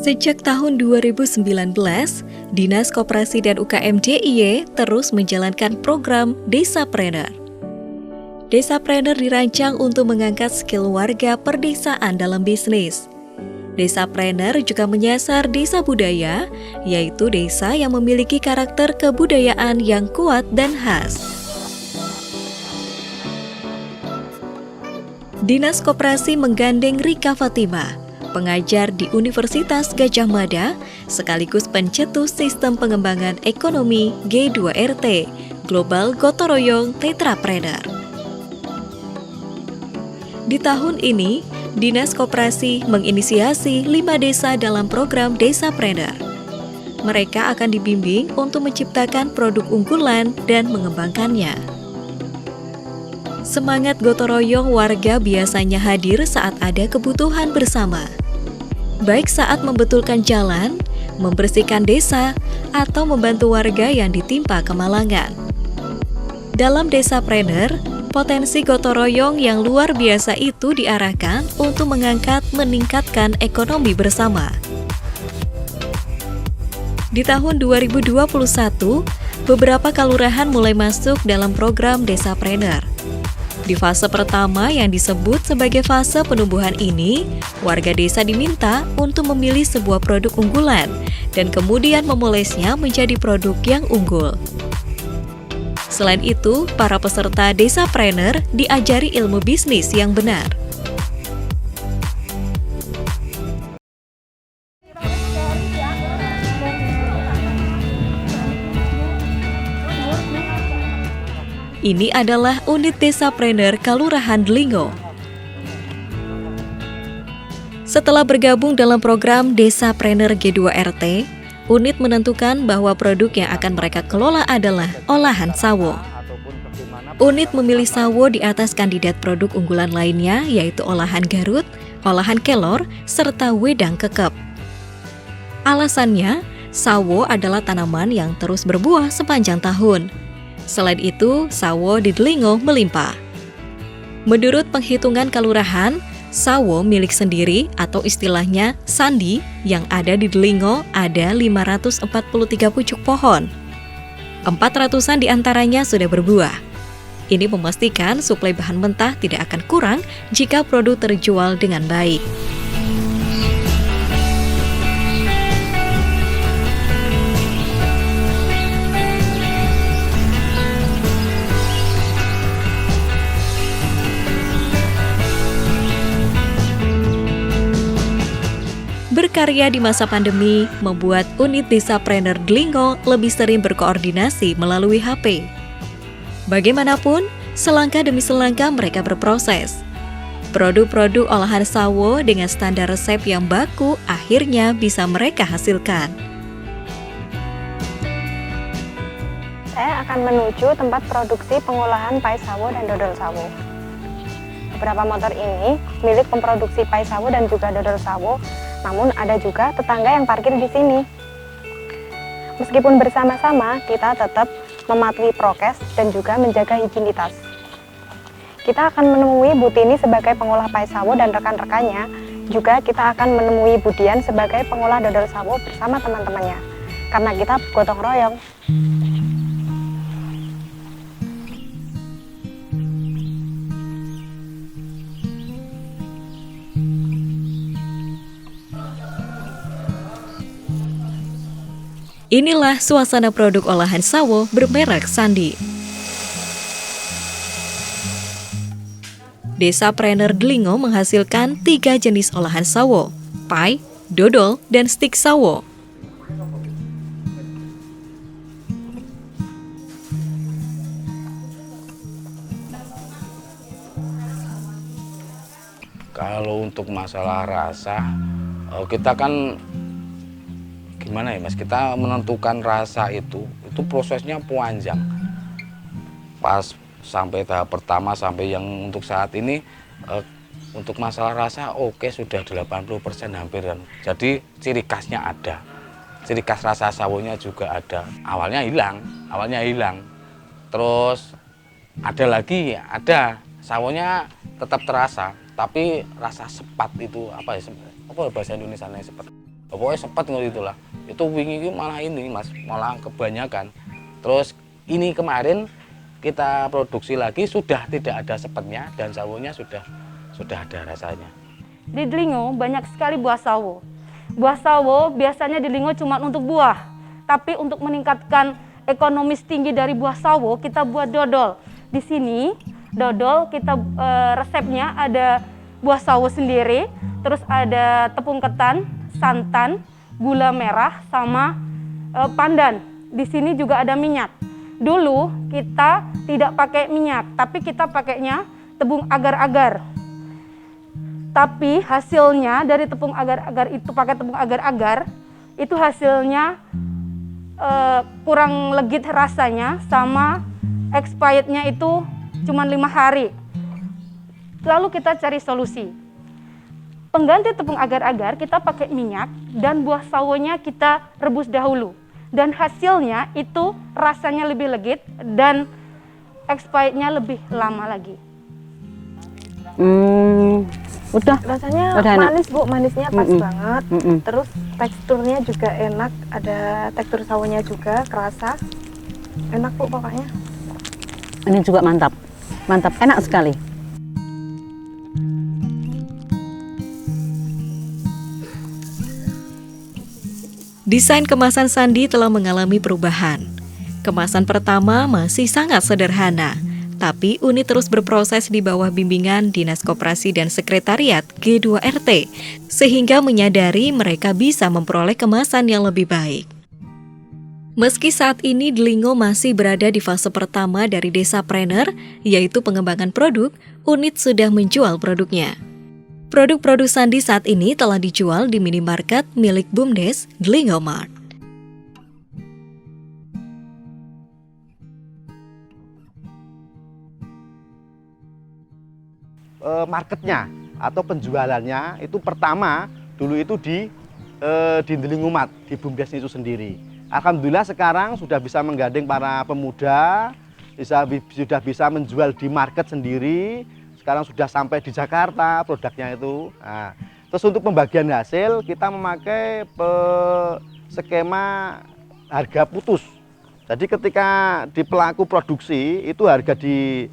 Sejak tahun 2019, Dinas Koperasi dan UKM DIY terus menjalankan program Desapreneur. Desapreneur dirancang untuk mengangkat skill warga perdesaan dalam bisnis. Desapreneur juga menyasar desa budaya, yaitu desa yang memiliki karakter kebudayaan yang kuat dan khas. Dinas Koperasi menggandeng Rika Fatimah, pengajar di Universitas Gadjah Mada, sekaligus pencetus sistem pengembangan ekonomi G2RT, Global Gotong Royong Tetrapreneur. Di tahun ini, Dinas Koperasi menginisiasi 5 desa dalam program Desapreneur. Mereka akan dibimbing untuk menciptakan produk unggulan dan mengembangkannya. Semangat gotong royong warga biasanya hadir saat ada kebutuhan bersama, baik saat membetulkan jalan, membersihkan desa, atau membantu warga yang ditimpa kemalangan. Dalam Desapreneur, potensi gotong royong yang luar biasa itu diarahkan untuk meningkatkan ekonomi bersama. Di tahun 2021, beberapa kelurahan mulai masuk dalam program Desapreneur. Di fase pertama yang disebut sebagai fase penumbuhan ini, warga desa diminta untuk memilih sebuah produk unggulan dan kemudian memolesnya menjadi produk yang unggul. Selain itu, para peserta Desapreneur diajari ilmu bisnis yang benar. Ini adalah unit Desapreneur Kelurahan Dlingo. Setelah bergabung dalam program Desapreneur G2RT, unit menentukan bahwa produk yang akan mereka kelola adalah olahan sawo. Unit memilih sawo di atas kandidat produk unggulan lainnya, yaitu olahan Garut, olahan kelor, serta wedang kekep. Alasannya, sawo adalah tanaman yang terus berbuah sepanjang tahun. Selain itu, sawo di Dlingo melimpah. Menurut penghitungan kelurahan, sawo milik sendiri atau istilahnya sandi yang ada di Dlingo ada 543 pucuk pohon. 400-an diantaranya sudah berbuah. Ini memastikan suplai bahan mentah tidak akan kurang jika produk terjual dengan baik. Berkarya di masa pandemi membuat unit Desapreneur Dlingo lebih sering berkoordinasi melalui HP. Bagaimanapun, selangkah demi selangkah mereka berproses. Produk-produk olahan sawo dengan standar resep yang baku akhirnya bisa mereka hasilkan. Saya akan menuju tempat produksi pengolahan pai sawo dan dodol sawo. Beberapa motor ini milik pemproduksi pai sawo dan juga dodol sawo, namun ada juga tetangga yang parkir di sini. Meskipun bersama-sama, kita tetap mematuhi prokes dan juga menjaga higienitas. Kita akan menemui Bu Tini sebagai pengolah pai sawo dan rekan-rekannya. Juga kita akan menemui Bu Dian sebagai pengolah dodol sawo bersama teman-temannya. Karena kita gotong royong. Inilah suasana produk olahan sawo bermerek Sandi. Desapreneur Dlingo menghasilkan 3 jenis olahan sawo, pai, dodol, dan stik sawo. Kalau untuk masalah rasa, kita kan gimana ya Mas, kita menentukan rasa itu prosesnya panjang. Pas sampai tahap pertama sampai yang untuk saat ini, untuk masalah rasa oke, sudah 80% hampir kan. Jadi ciri khasnya ada, ciri khas rasa sawonya juga ada. Awalnya hilang, terus ada sawonya tetap terasa, tapi rasa sepat itu apa ya, apa bahasa Indonesianya sepat, pokoknya sepet ngono itulah. Itu wingi malah ini Mas, malah kebanyakan. Terus ini kemarin kita produksi lagi sudah tidak ada sepetnya dan sawonya sudah ada rasanya. Di Delingo banyak sekali buah sawo. Buah sawo biasanya di Delingo cuma untuk buah, tapi untuk meningkatkan ekonomis tinggi dari buah sawo kita buat dodol. Di sini dodol kita resepnya ada buah sawo sendiri, terus ada tepung ketan, santan, gula merah sama pandan. Di sini juga ada minyak. Dulu kita tidak pakai minyak, tapi kita pakainya tepung agar-agar. Tapi hasilnya dari tepung agar-agar itu, pakai tepung agar-agar, itu hasilnya kurang legit rasanya, sama expirednya itu cuma 5 hari. Lalu kita cari solusi. Pengganti tepung agar-agar kita pakai minyak dan buah sawonya kita rebus dahulu. Dan hasilnya itu rasanya lebih legit dan expirednya lebih lama lagi. Udah rasanya Udah enak. manis Bu, manisnya pas banget. Mm-mm. Terus teksturnya juga enak, ada tekstur sawonya juga kerasa. Enak Bu pokoknya. Ini juga mantap, mantap, enak sekali. Desain kemasan Sandi telah mengalami perubahan. Kemasan pertama masih sangat sederhana, tapi unit terus berproses di bawah bimbingan Dinas Koperasi dan Sekretariat G2RT, sehingga menyadari mereka bisa memperoleh kemasan yang lebih baik. Meski saat ini Delingo masih berada di fase pertama dari Desapreneur, yaitu pengembangan produk, unit sudah menjual produknya. Produk-produk Sandi saat ini telah dijual di minimarket milik BUMDes, Delingo Mart. Marketnya atau penjualannya itu pertama dulu itu di Delingo Mart, di BUMDes itu sendiri. Alhamdulillah sekarang sudah bisa menggandeng para pemuda, sudah bisa menjual di market sendiri. Sekarang sudah sampai di Jakarta produknya itu. Nah, terus untuk pembagian hasil kita memakai skema harga putus. Jadi ketika di pelaku produksi itu harga di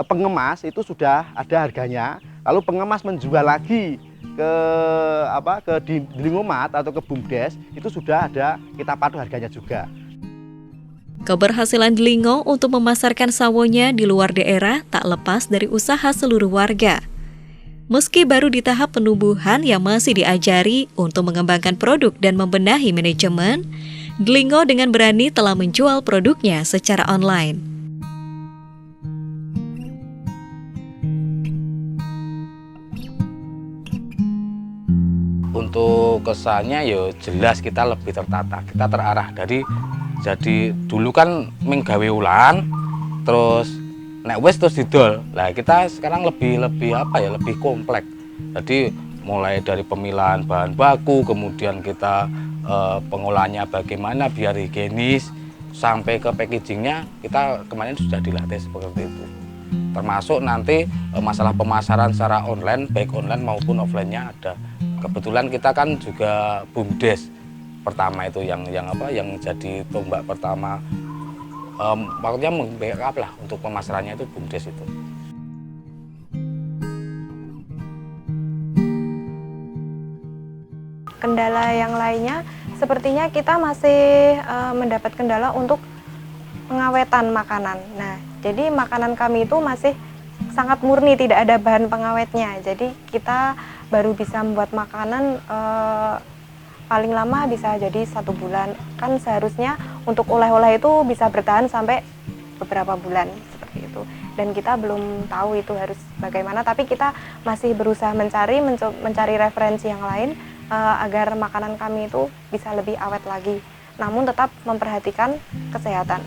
pengemas itu sudah ada harganya. Lalu pengemas menjual lagi ke Delingo Mart atau ke BUMDes itu sudah ada, kita patuh harganya juga. Keberhasilan Delingo untuk memasarkan sawonya di luar daerah tak lepas dari usaha seluruh warga. Meski baru di tahap penumbuhan yang masih diajari untuk mengembangkan produk dan membenahi manajemen, Delingo dengan berani telah menjual produknya secara online. Untuk kesannya ya jelas kita lebih tertata, kita terarah dari. Jadi dulu kan menggawe ulan, terus nek wis terus didol. Lah kita sekarang lebih kompleks. Jadi mulai dari pemilahan bahan baku, kemudian kita pengolahannya bagaimana biar higienis, sampai ke packagingnya kita kemarin sudah dilatih seperti itu. Termasuk nanti masalah pemasaran secara online, baik online maupun offline-nya ada. Kebetulan kita kan juga BUMDes pertama itu yang jadi tombak pertama, maksudnya meng-backup lah untuk pemasarannya itu BUMDes itu. Kendala yang lainnya sepertinya kita masih mendapat kendala untuk pengawetan makanan. Nah, jadi makanan kami itu masih sangat murni, tidak ada bahan pengawetnya. Jadi kita baru bisa membuat makanan paling lama bisa jadi 1 bulan. Kan seharusnya untuk oleh-oleh itu bisa bertahan sampai beberapa bulan seperti itu. Dan kita belum tahu itu harus bagaimana, tapi kita masih berusaha mencari referensi yang lain agar makanan kami itu bisa lebih awet lagi. Namun tetap memperhatikan kesehatan.